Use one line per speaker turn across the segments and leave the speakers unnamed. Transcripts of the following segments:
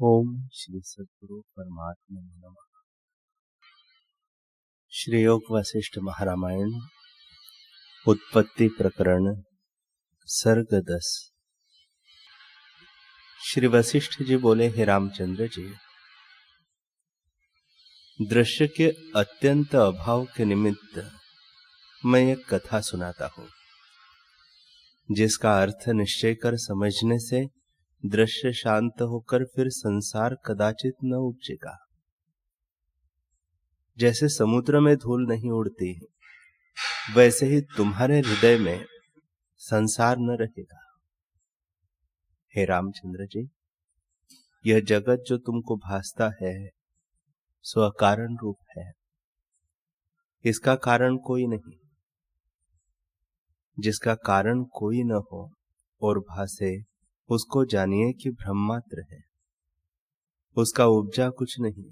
ओम श्री सद्गुरु परमात्मा नमः। श्री योग वशिष्ठ महारामायण उत्पत्ति प्रकरण सर्ग 10। श्री वशिष्ठ जी बोले, हे रामचंद्र जी, दृश्य के अत्यंत अभाव के निमित्त मैं एक कथा सुनाता हूं, जिसका अर्थ निश्चय कर समझने से दृश्य शांत होकर फिर संसार कदाचित न उपजेगा। जैसे समुद्र में धूल नहीं उड़ती, वैसे ही तुम्हारे हृदय में संसार न रहेगा। हे रामचंद्र जी, यह जगत जो तुमको भासता है सो अकारण रूप है। इसका कारण कोई नहीं। जिसका कारण कोई न हो और भासे, उसको जानिए कि भ्रम मात्र है, उसका उपजा कुछ नहीं।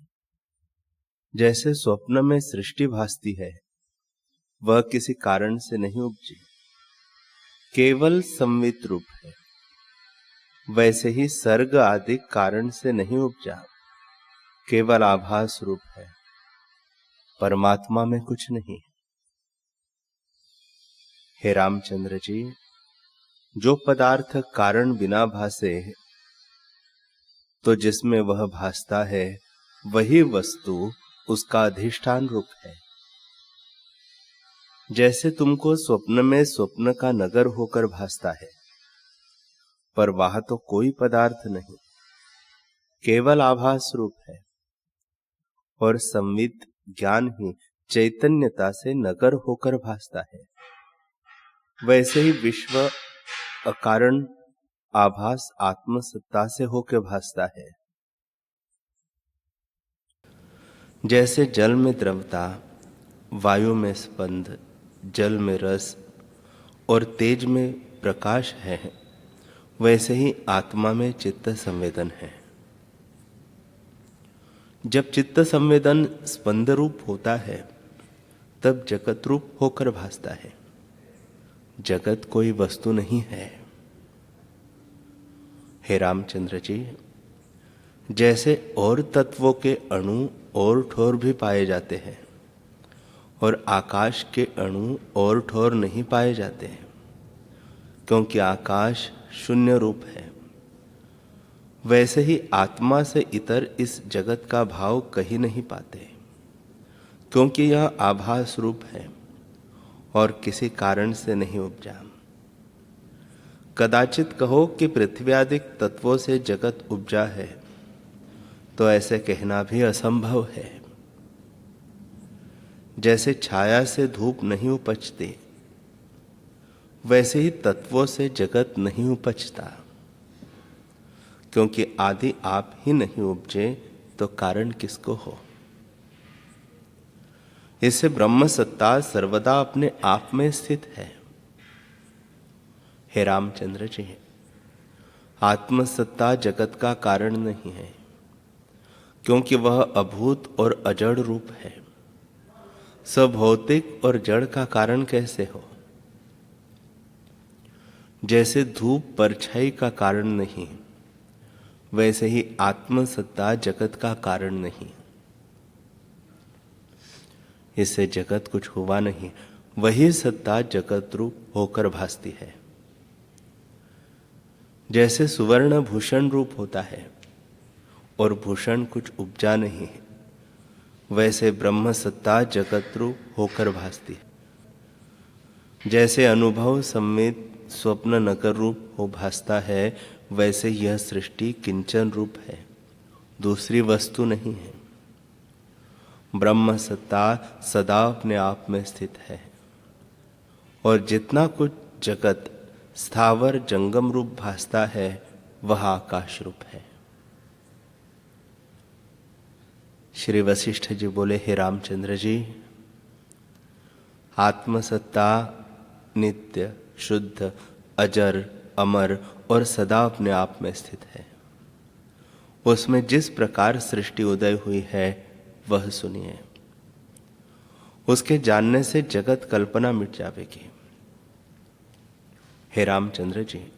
जैसे स्वप्न में सृष्टि भासती है, वह किसी कारण से नहीं उपजी, केवल संवित रूप है। वैसे ही सर्ग आदि कारण से नहीं उपजा, केवल आभास रूप है। परमात्मा में कुछ नहीं। हे रामचंद्र जी, जो पदार्थ कारण बिना भासे तो जिसमें वह भासता है, वही वस्तु उसका अधिष्ठान रूप है। जैसे तुमको स्वप्न में स्वप्न का नगर होकर भासता है, पर वहां तो कोई पदार्थ नहीं, केवल आभास रूप है। और संवित ज्ञान ही चैतन्यता से नगर होकर भासता है। वैसे ही विश्व अकारण आभास आत्मसत्ता से होकर भासता है। जैसे जल में द्रवता, वायु में स्पंद, जल में रस और तेज में प्रकाश है, वैसे ही आत्मा में चित्त संवेदन है। जब चित्त संवेदन स्पंद रूप होता है, तब जगत रूप होकर भासता है। जगत कोई वस्तु नहीं है। हे रामचंद्र जी, जैसे और तत्वों के अणु और ठोर भी पाए जाते हैं, और आकाश के अणु और ठोर नहीं पाए जाते हैं, क्योंकि आकाश शून्य रूप है। वैसे ही आत्मा से इतर इस जगत का भाव कहीं नहीं पाते, क्योंकि यह आभास रूप है और किसी कारण से नहीं उपजा। कदाचित कहो कि पृथ्वी आदि तत्वों से जगत उपजा है, तो ऐसे कहना भी असंभव है। जैसे छाया से धूप नहीं उपजती, वैसे ही तत्वों से जगत नहीं उपजता, क्योंकि आदि आप ही नहीं उपजे तो कारण किसको हो। इससे ब्रह्म सत्ता सर्वदा अपने आप में स्थित है। हे रामचंद्र जी, आत्मसत्ता जगत का कारण नहीं है, क्योंकि वह अभूत और अजड़ रूप है। सभौतिक और जड़ का कारण कैसे हो। जैसे धूप परछाई का कारण नहीं, वैसे ही आत्मसत्ता जगत का कारण नहीं। इससे जगत कुछ हुआ नहीं, वही सत्ता जगत रूप होकर भासती है। जैसे सुवर्ण भूषण रूप होता है और भूषण कुछ उपजा नहीं है, वैसे ब्रह्म सत्ता जगत रूप होकर भासती है। जैसे अनुभव सम्मित स्वप्न नगर रूप हो भासता है, वैसे यह सृष्टि किंचन रूप है, दूसरी वस्तु नहीं है। ब्रह्म सत्ता सदा अपने आप में स्थित है, और जितना कुछ जगत स्थावर जंगम रूप भासता है, वह आकाश रूप है। श्री वशिष्ठ जी बोले, हे रामचंद्र जी, आत्मसत्ता नित्य, शुद्ध, अजर, अमर और सदा अपने आप में स्थित है। उसमें जिस प्रकार सृष्टि उदय हुई है, वह सुनिए। उसके जानने से जगत कल्पना मिट जाएगी। हे रामचंद्र जी,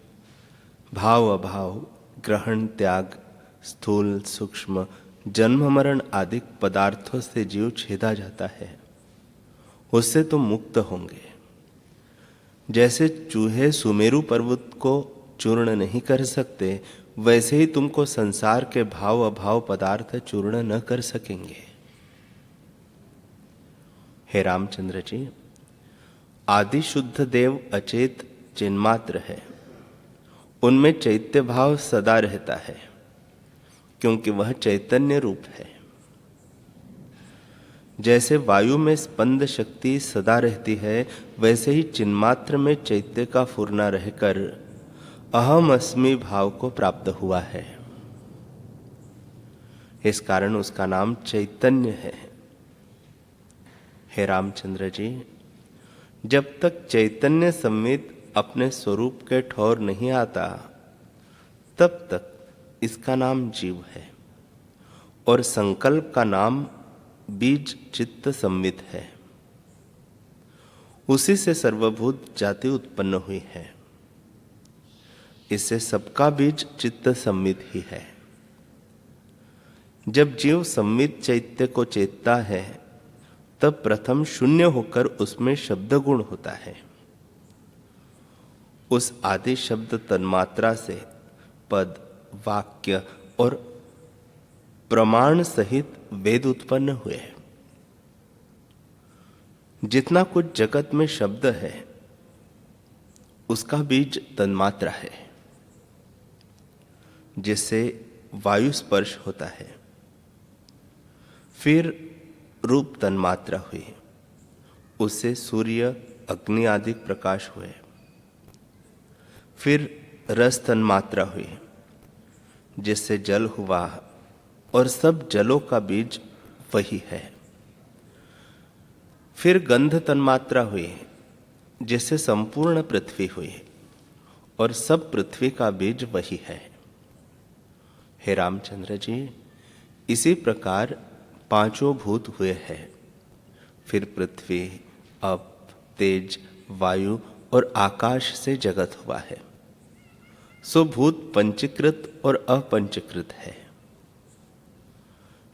भाव अभाव, ग्रहण त्याग, स्थूल सूक्ष्म जन्म मरण आदि पदार्थों से जीव छेदा जाता है, उससे तुम मुक्त होंगे। जैसे चूहे सुमेरु पर्वत को चूर्ण नहीं कर सकते, वैसे ही तुमको संसार के भाव अभाव पदार्थ चूर्ण न कर सकेंगे। हे रामचंद्र जी, आदि शुद्ध देव अचेत चिन्मात्र है, उनमें चैत्य भाव सदा रहता है, क्योंकि वह चैतन्य रूप है। जैसे वायु में स्पंद शक्ति सदा रहती है, वैसे ही चिन्मात्र में चैत्य का फुरना रहकर अहम अस्मि भाव को प्राप्त हुआ है। इस कारण उसका नाम चैतन्य है। हे रामचंद्र जी, जब तक चैतन्य संवित अपने स्वरूप के ठौर नहीं आता, तब तक इसका नाम जीव है, और संकल्प का नाम बीज चित्त संवित है। उसी से सर्वभूत जाति उत्पन्न हुई है। इससे सबका बीज चित्त संवित ही है। जब जीव संवित चैत्य को चेतता है, तब प्रथम शून्य होकर उसमें शब्द गुण होता है। उस आदि शब्द तन्मात्रा से पद, वाक्य और प्रमाण सहित वेद उत्पन्न हुए। जितना कुछ जगत में शब्द है, उसका बीज तन्मात्रा है, जिससे वायु स्पर्श होता है। फिर रूप तन्मात्रा हुई, उससे सूर्य अग्नि आदि प्रकाश हुए। फिर रस तन्मात्रा हुई, जिससे जल हुआ, और सब जलों का बीज वही है। फिर गंध तन्मात्रा हुई, जिससे संपूर्ण पृथ्वी हुई, और सब पृथ्वी का बीज वही है। हे रामचंद्र जी, इसी प्रकार पांचों भूत हुए हैं। फिर पृथ्वी, अप, तेज, वायु और आकाश से जगत हुआ है। सो भूत पंचीकृत और अपंचीकृत है।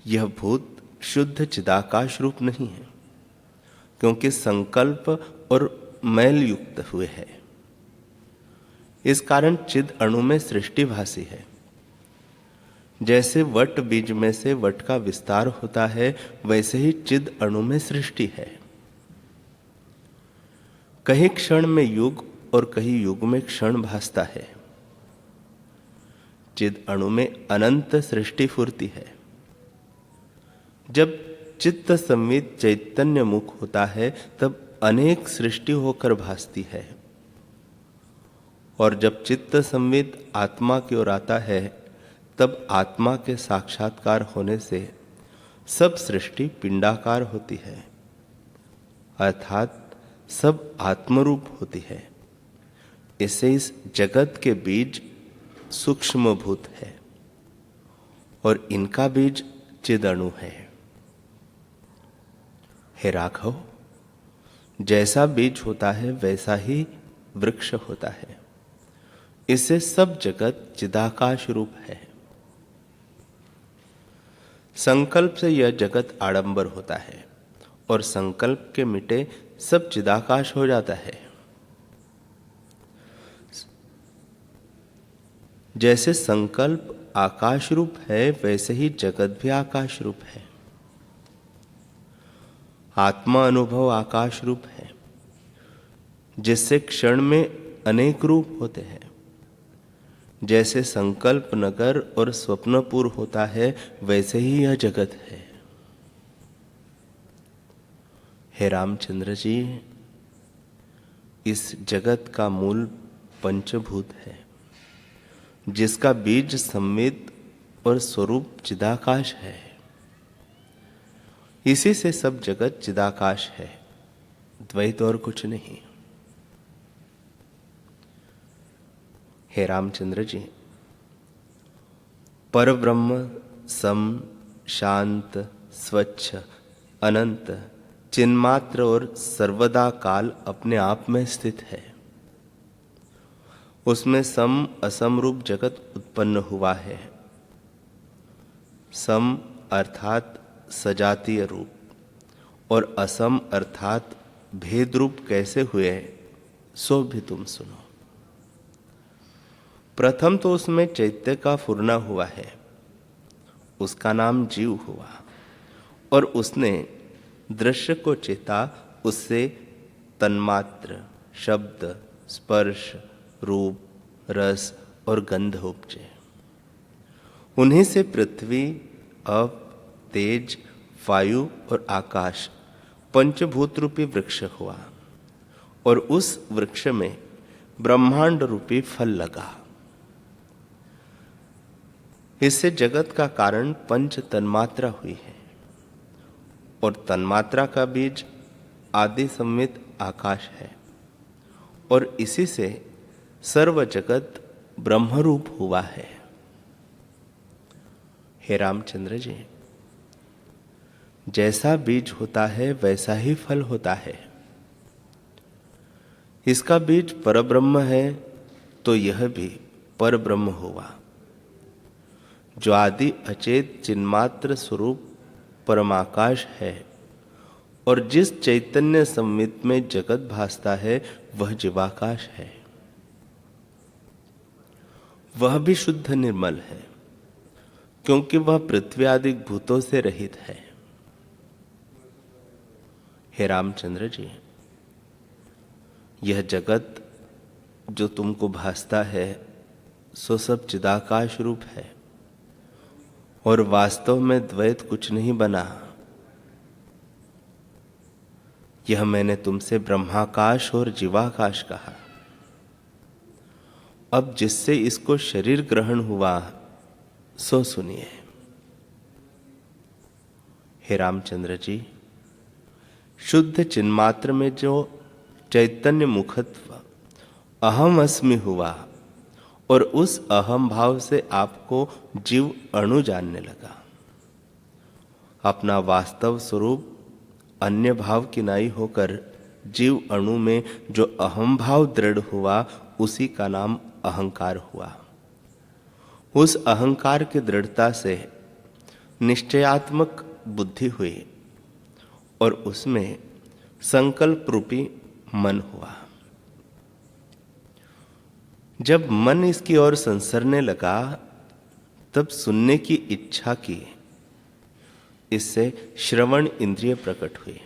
यह भूत शुद्ध चिदाकाश रूप नहीं है, क्योंकि संकल्प और मैल युक्त हुए है। इस कारण चिद अणु में सृष्टि भासी है। जैसे वट बीज में से वट का विस्तार होता है, वैसे ही चिद अणु में सृष्टि है। कहीं क्षण में युग और कहीं युग में क्षण भासता है। चिद अणु में अनंत सृष्टि फुरती है। जब चित्त संवित चैतन्य मुख होता है, तब अनेक सृष्टि होकर भासती है। और जब चित्त संवित आत्मा की ओर आता है, तब आत्मा के साक्षात्कार होने से सब सृष्टि पिंडाकार होती है, अर्थात सब आत्मरूप होती है। इससे इस जगत के बीज सूक्ष्म भूत है, और इनका बीज चिदणु है। हे राघव, जैसा बीज होता है वैसा ही वृक्ष होता है। इससे सब जगत चिदाकाश रूप है। संकल्प से यह जगत आडंबर होता है, और संकल्प के मिटे सब चिदाकाश हो जाता है। जैसे संकल्प आकाश रूप है, वैसे ही जगत भी आकाश रूप है। आत्मा अनुभव आकाश रूप है, जिससे क्षण में अनेक रूप होते हैं। जैसे संकल्प नगर और स्वप्नपुर होता है, वैसे ही यह जगत है। हे रामचंद्र जी, इस जगत का मूल पंचभूत है, जिसका बीज संवित और स्वरूप चिदाकाश है। इसी से सब जगत चिदाकाश है, द्वैत और कुछ नहीं। हे रामचंद्र जी, परब्रह्म सम, शांत, स्वच्छ, अनंत, चिन्मात्र और सर्वदा काल अपने आप में स्थित है। उसमें सम असम रूप जगत उत्पन्न हुआ है। सम अर्थात सजातीय रूप और असम अर्थात भेद रूप कैसे हुए सो भी तुम सुनो। प्रथम तो उसमें चैत्य का फुरना हुआ है, उसका नाम जीव हुआ और उसने दृश्य को चेता, उससे तन्मात्र, शब्द, स्पर्श, रूप, रस और गंध उपजे। उन्हीं से पृथ्वी, अप, तेज, वायु और आकाश पंचभूत रूपी वृक्ष हुआ और उस वृक्ष में ब्रह्मांड रूपी फल लगा। इससे जगत का कारण पंच तन्मात्रा हुई है और तन्मात्रा का बीज आदि संवित आकाश है और इसी से सर्व जगत ब्रह्मरूप हुआ है। हे रामचंद्र जी, जैसा बीज होता है वैसा ही फल होता है। इसका बीज परब्रह्म है तो यह भी परब्रह्म हुआ, जो आदि अचेत चिन्मात्र स्वरूप परमाकाश है और जिस चैतन्य संवित में जगत भासता है वह जीवाकाश है। वह भी शुद्ध निर्मल है क्योंकि वह पृथ्वी आदि भूतों से रहित है। हे रामचंद्र जी, यह जगत जो तुमको भासता है सो सब चिदाकाश रूप है और वास्तव में द्वैत कुछ नहीं बना। यह मैंने तुमसे ब्रह्माकाश और जीवाकाश कहा। अब जिससे इसको शरीर ग्रहण हुआ सो सुनिए। हे रामचंद्र जी, शुद्ध चिन्मात्र में जो चैतन्य मुखत्व अहम अस्मि हुआ और उस अहम भाव से आपको जीव अणु जानने लगा। अपना वास्तव स्वरूप अन्य भाव किनाई होकर जीव अणु में जो अहम भाव दृढ़ हुआ उसी का नाम अहंकार हुआ। उस अहंकार की दृढ़ता से निश्चयात्मक बुद्धि हुई और उसमें संकल्प रूपी मन हुआ। जब मन इसकी ओर संसरने लगा तब सुनने की इच्छा की, इससे श्रवण इंद्रिय प्रकट हुई।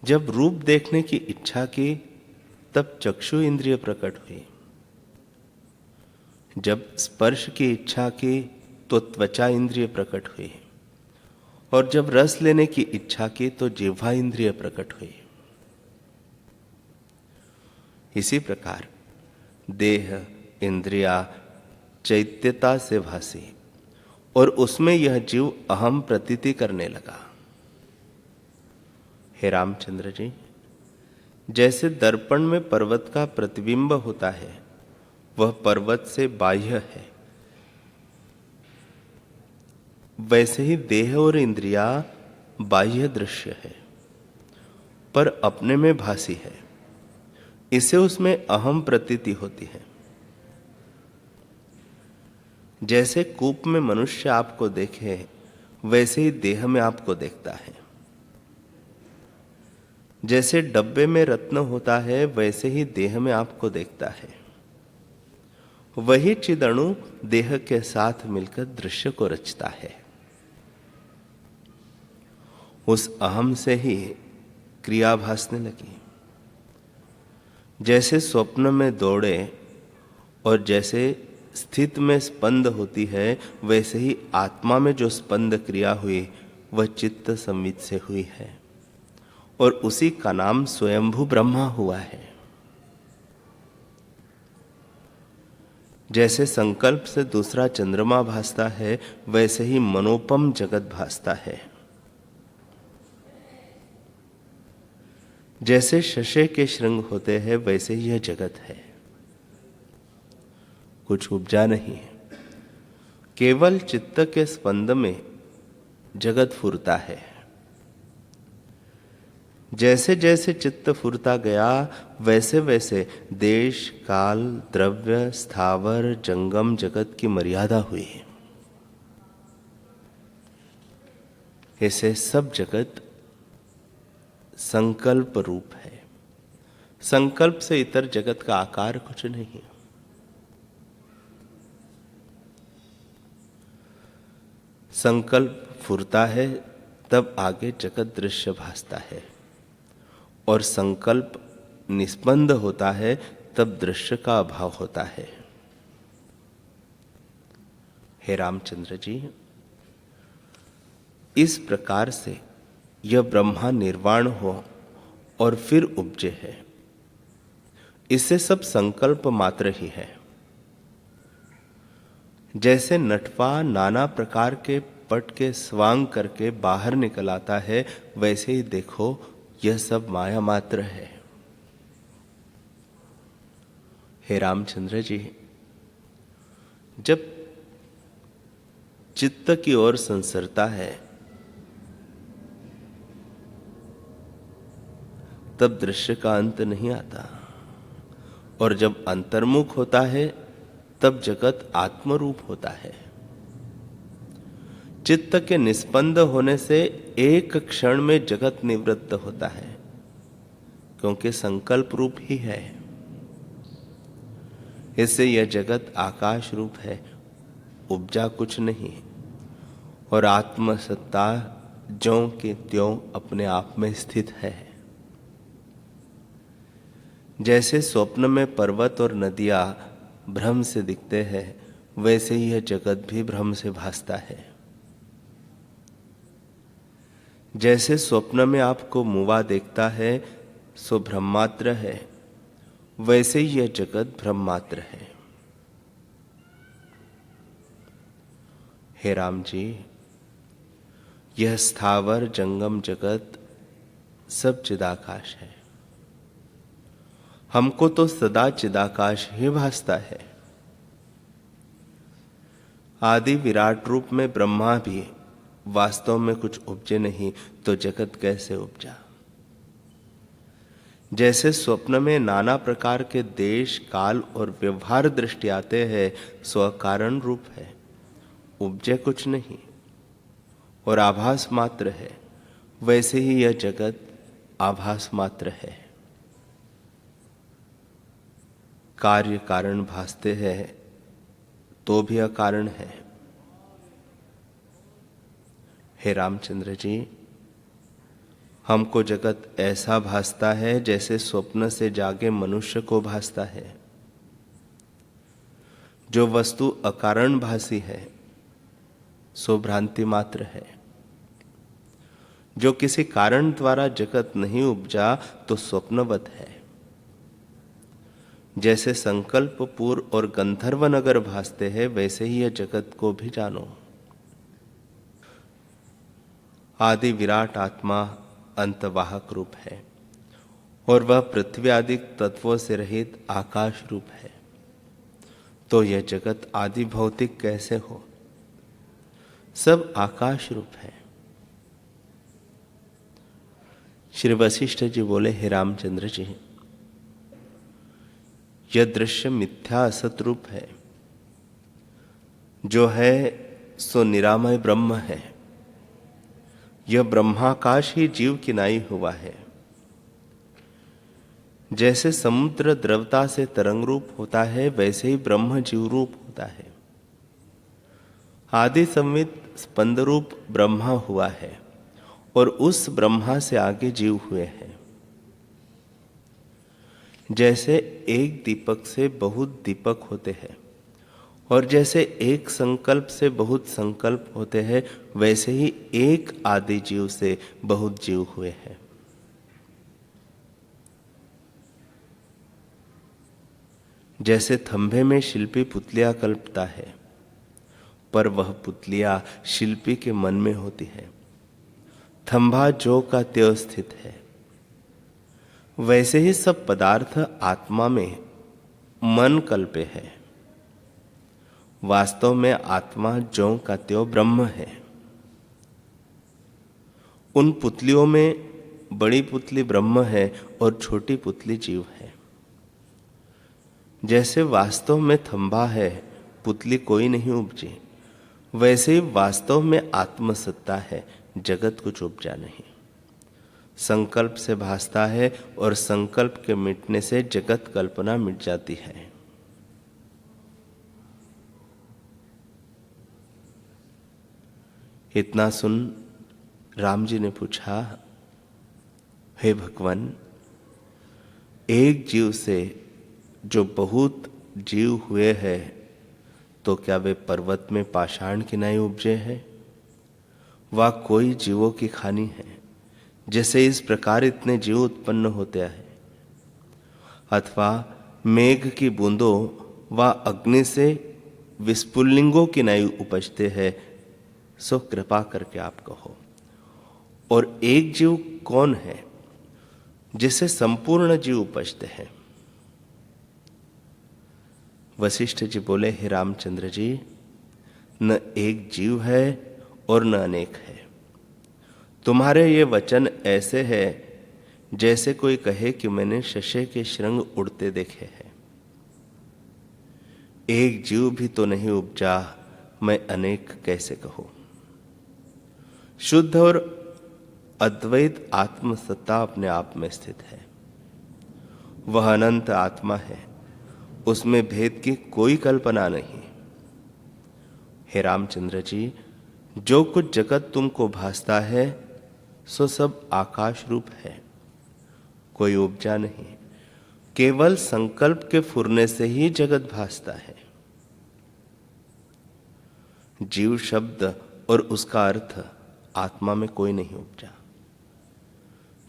जब रूप देखने की इच्छा की तब चक्षु इंद्रिय प्रकट हुई। जब स्पर्श की इच्छा की तो त्वचा इंद्रिय प्रकट हुई और जब रस लेने की इच्छा की तो जिह्वा इंद्रिय प्रकट हुई। इसी प्रकार देह इंद्रिया चैत्यता से भासी और उसमें यह जीव अहम प्रतीति करने लगा। हे रामचंद्र जी, जैसे दर्पण में पर्वत का प्रतिबिंब होता है वह पर्वत से बाह्य है, वैसे ही देह और इंद्रिया बाह्य दृश्य है पर अपने में भासी है, इसे उसमें अहम प्रतीति होती है। जैसे कूप में मनुष्य आपको देखे वैसे ही देह में आपको देखता है। जैसे डब्बे में रत्न होता है वैसे ही देह में आपको देखता है। वही चिदणु देह के साथ मिलकर दृश्य को रचता है। उस अहम से ही क्रिया भासने लगी। जैसे स्वप्न में दौड़े और जैसे स्थित में स्पंद होती है वैसे ही आत्मा में जो स्पंद क्रिया हुई वह चित्त संवित से हुई है और उसी का नाम स्वयंभू ब्रह्मा हुआ है। जैसे संकल्प से दूसरा चंद्रमा भासता है वैसे ही मनोपम जगत भासता है। जैसे शशे के श्रृंग होते हैं वैसे ही यह जगत है, कुछ उपजा नहीं है। केवल चित्त के स्पंद में जगत फुरता है। जैसे जैसे चित्त फुरता गया वैसे वैसे देश काल द्रव्य स्थावर जंगम जगत की मर्यादा हुई। ऐसे सब जगत संकल्प रूप है। संकल्प से इतर जगत का आकार कुछ नहीं। संकल्प फुरता है तब आगे जगत दृश्य भासता है, और संकल्प निस्पंद होता है तब दृश्य का अभाव होता है। हे रामचंद्र जी, इस प्रकार से यह ब्रह्मा निर्वाण हो और फिर उपजे है, इससे सब संकल्प मात्र ही है। जैसे नटवा नाना प्रकार के पट के स्वांग करके बाहर निकल आता है, वैसे ही देखो यह सब माया मात्र है। हे रामचंद्र जी, जब चित्त की ओर संसरता है तब दृश्य का अंत नहीं आता, और जब अंतर्मुख होता है तब जगत आत्मरूप होता है। चित्त के निस्पंद होने से एक क्षण में जगत निवृत्त होता है, क्योंकि संकल्प रूप ही है। इससे यह जगत आकाश रूप है, उपजा कुछ नहीं, और आत्मसत्ता ज्यों के त्यों अपने आप में स्थित है। जैसे स्वप्न में पर्वत और नदियां भ्रम से दिखते हैं, वैसे ही यह जगत भी भ्रम से भासता है। जैसे स्वप्न में आपको मुआ देखता है सो भ्रम मात्र है, वैसे ही यह जगत भ्रम मात्र है। हे राम जी, यह स्थावर जंगम जगत सब चिदाकाश है। हमको तो सदा चिदाकाश ही भासता है। आदि विराट रूप में ब्रह्मा भी वास्तव में कुछ उपजे नहीं, तो जगत कैसे उपजा। जैसे स्वप्न में नाना प्रकार के देश काल और व्यवहार दृष्टि आते हैं, सो कारण रूप है, उपजे कुछ नहीं और आभास मात्र है, वैसे ही यह जगत आभास मात्र है। कार्य कारण भासते हैं तो भी अकारण है। हे रामचंद्र जी, हमको जगत ऐसा भासता है जैसे स्वप्न से जागे मनुष्य को भासता है। जो वस्तु अकारण भासी है सो भ्रांति मात्र है। जो किसी कारण द्वारा जगत नहीं उपजा तो स्वप्नवत है। जैसे संकल्प पूर्व और गंधर्व नगर भासते हैं, वैसे ही यह जगत को भी जानो। आदि विराट आत्मा अंतवाहक रूप है, और वह पृथ्वी आदि तत्वों से रहित आकाश रूप है। तो यह जगत आदि भौतिक कैसे हो? सब आकाश रूप है। श्री वशिष्ठ जी बोले, हे रामचंद्र जी, यह दृश्य मिथ्या असत रूप है। जो है सो निरामय ब्रह्म है। यह ब्रह्माकाश ही जीव किनाई हुआ है। जैसे समुद्र द्रवता से तरंग रूप होता है, वैसे ही ब्रह्म जीव रूप होता है। आदि संवित स्पंद रूप ब्रह्मा हुआ है, और उस ब्रह्मा से आगे जीव हुए हैं। जैसे एक दीपक से बहुत दीपक होते हैं, और जैसे एक संकल्प से बहुत संकल्प होते हैं, वैसे ही एक आदि जीव से बहुत जीव हुए हैं। जैसे थंभे में शिल्पी पुतलियां कल्पता है, पर वह पुतलियां शिल्पी के मन में होती है। थंभा जो का त्यों स्थित है, वैसे ही सब पदार्थ आत्मा में मन कल्पे है। वास्तव में आत्मा ज्यों का त्यों ब्रह्म है। उन पुतलियों में बड़ी पुतली ब्रह्म है और छोटी पुतली जीव है। जैसे वास्तव में थंभा है, पुतली कोई नहीं उपजी, वैसे ही वास्तव में आत्मसत्ता है, जगत कुछ उपजा नहीं। संकल्प से भासता है और संकल्प के मिटने से जगत कल्पना मिट जाती है। इतना सुन राम जी ने पूछा, हे भगवान, एक जीव से जो बहुत जीव हुए हैं, तो क्या वे पर्वत में पाषाण की नाई उपजे हैं? वह कोई जीवों की खानी है, जैसे इस प्रकार इतने जीव उत्पन्न होते हैं? अथवा मेघ की बूंदों व अग्नि से विस्फुलिंगों की नाई उपजते हैं? सो कृपा करके आप कहो। और एक जीव कौन है जिससे संपूर्ण जीव उपजते हैं? वशिष्ठ जी बोले, हे रामचंद्र जी, न एक जीव है और न अनेक है। तुम्हारे ये वचन ऐसे है जैसे कोई कहे कि मैंने शशे के श्रृंग उड़ते देखे हैं। एक जीव भी तो नहीं उपजा, मैं अनेक कैसे कहूं? शुद्ध और अद्वैत आत्मसत्ता अपने आप में स्थित है। वह अनंत आत्मा है, उसमें भेद की कोई कल्पना नहीं। हे रामचंद्र जी, जो कुछ जगत तुमको भासता है सो सब आकाश रूप है, कोई उपजा नहीं। केवल संकल्प के फुरने से ही जगत भासता है। जीव शब्द और उसका अर्थ आत्मा में कोई नहीं उपजा।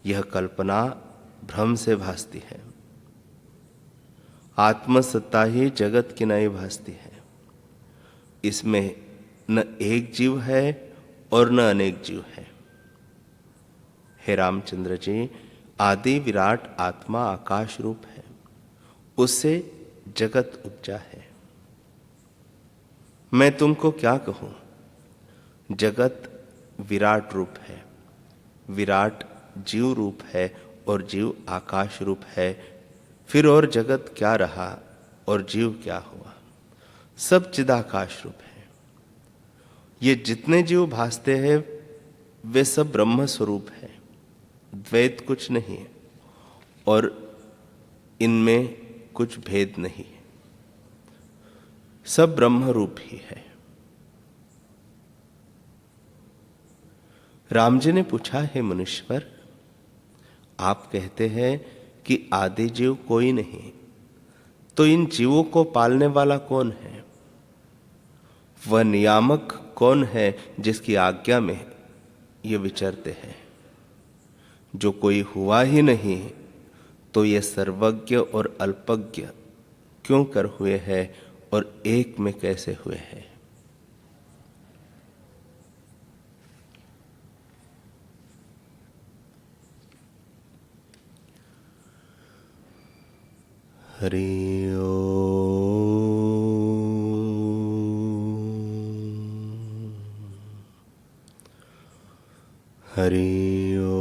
यह कल्पना भ्रम से भासती है। आत्मसत्ता ही जगत की नाई भासती है। इसमें न एक जीव है और न अनेक जीव है। हे रामचंद्र जी, आदि विराट आत्मा आकाश रूप है, उससे जगत उपजा है। मैं तुमको क्या कहूं? जगत विराट रूप है, विराट जीव रूप है और जीव आकाश रूप है। फिर और जगत क्या रहा और जीव क्या हुआ? सब चिदाकाश रूप है। ये जितने जीव भासते हैं वे सब ब्रह्म स्वरूप है, द्वैत कुछ नहीं है और इनमें कुछ भेद नहीं है, सब ब्रह्म रूप ही है। राम जी ने पूछा, हे मुनीश्वर, आप कहते हैं कि आदि जीव कोई नहीं, तो इन जीवों को पालने वाला कौन है? वह नियामक कौन है जिसकी आज्ञा में ये विचरते हैं? जो कोई हुआ ही नहीं तो ये सर्वज्ञ और अल्पज्ञ क्यों कर हुए हैं और एक में कैसे हुए हैं? हरि ओम। हरि ओम।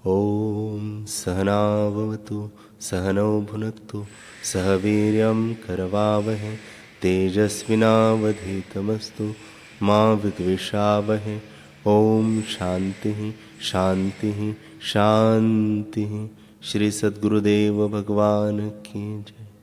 ओम सहना भवतु सहनौ भुनक्तु सह वीर्यं करवावहै तेजस्विनावधीतमस्तु मा विद्विषावहै। ओम शांति शांति शांति। श्री सद्गुरुदेव भगवान की जय।